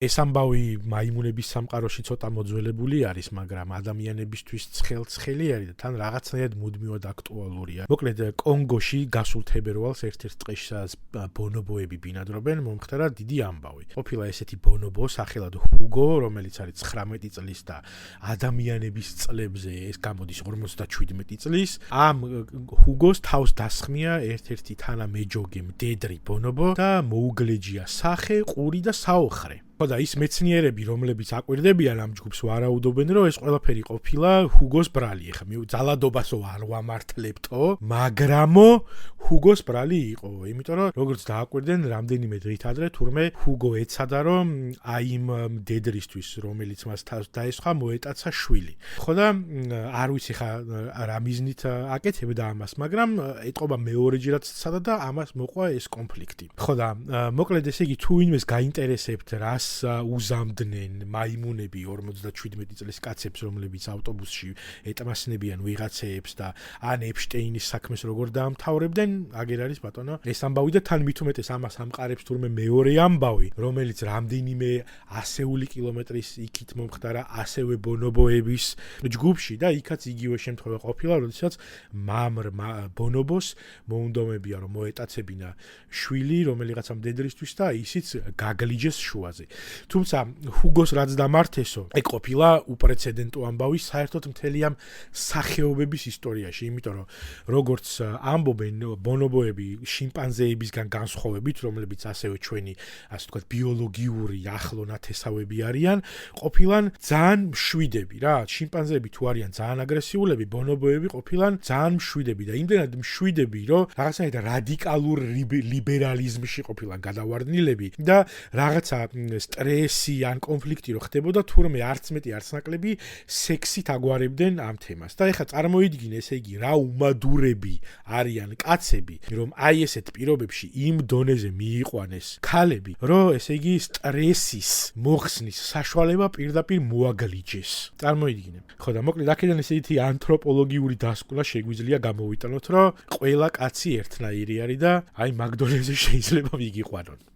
ეს ამბავი მაიმუნების სამყაროში ცოტა მოძველებული არის, მაგრამ ადამიანებისთვის ცხელი არის და თან რაღაცნაირად მუდმივად აქტუალურია. მოკლედ, კონგოში გასულ თებერვალს ერთ-ერთ ტყეში სადაც ბონობოები ბინადრობენ, მომხდარა დიდი ამბავი. ყოფილა ესეთი ბონობო სახელად ჰუგო, რომელიც არის 19 წლის და ადამიანების წლებზე ეს გამოდის 57 წლის. ამ ჰუგოს თავს დასხმია ერთ-ერთი თანამეჯოგე მდედრი ბონობო და მოუგლეჯია სახე, ყური და საოხრე. და ის მეცნიერები, რომლებიც აკვირდებიან ამ ჯგუფს, ვარაუდობენ, რომ ეს ყველაფერი ყოფილა ჰუგოს ბრალი. ეხლა ძალადობასო არ ვამართლებთო, მაგრამო ჰუგოს ბრალი იყო. იმიტომ რომ როგორც დააკვირდნენ, რამდენიმე დღით ადრე თურმე ჰუგო ეცადა, რომ აი იმ მდედრისთვის, რომელიც მას თავს დაესხა, მოეტაცა შვილი. ხო და არ ვიცი ხა რა მიზნით აკეთებდა ამას, მაგრამ ეტყობა მეორეჯერაც ცადა და ამას მოყვა ეს კონფლიქტი. ხო და მოკლედ ესე იგი თუ ვინმეს გაინტერესებთ რას უზამდნენ მაიმუნები 57 წლის კაცებს, რომლებიც ავტობუსში ეტმასნებიან ვიღაცეებს და ან ეპშტეინის საქმეს როგორ დაამთავრებდნენ, აგერ არის ბატონო ეს ამბავი და თან მით უმეტეს ამას ამყარებს თურმე მეორე ამბავი, რომელიც რამდენიმე ასეული კილომეტრის იქით მომხდარა ასევე ბონობოების ჯგუფში და იქაც იგივე შემთხვევა ყოფილა, როდესაც ბონობოს მოუნდომებია რომ მოეტაცებინა შვილი რომელიღაცა მდედრისთვის და ისიც გაგლიჯეს შუაზე. თუმცა ჰუგოს რაც დამართესო, ეგ ყოფილა უპრეცედენტო ამბავი საერთოდ მთელი ამ სახეობების ისტორიაში, იმიტომ რომ როგორც ამბობენ ბონობოები შიმპანზეებისგან განსხვავებით, რომლებიც ასევე ჩვენი ასე ვთქვათ ბიოლოგიური ახლო ნათესავები არიან, ყოფილან ძალიან მშვიდები რა. შიმპანზეები თუ არიან ძალიან აგრესიულები, ბონობოები ყოფილან ძალიან მშვიდები და იმდენად მშვიდები, რომ რაღაცნაირად რადიკალურ ლიბერალიზმში ყოფილან გადავარდნილები და რაღაცა სტრესი ან კონფლიქტი რო ხდებოდა, თურმე არც მეტი არც ნაკლები სექსით აგვარებდნენ ამ თემას. და ეხლა წარმოიდგინე, ესე იგი, რა უმადურები არიან კაცები, რომ აი ესეთ პირობებში იმ დონეზე მიიყვანეს ქალები, რომ ესე იგი სტრესის მოხსნის საშუალება პირდაპირ მოაგლიჯეს. წარმოიდგინე. ხო და მოკლედ აქედან ესეთი ანთროპოლოგიური დასკვნა შეგვიძლია გამოვიტანოთ, რომ ყველა კაცი ერთნაირი არის და აი მაგ დონეზე შეიძლება ვიგიყვანონ.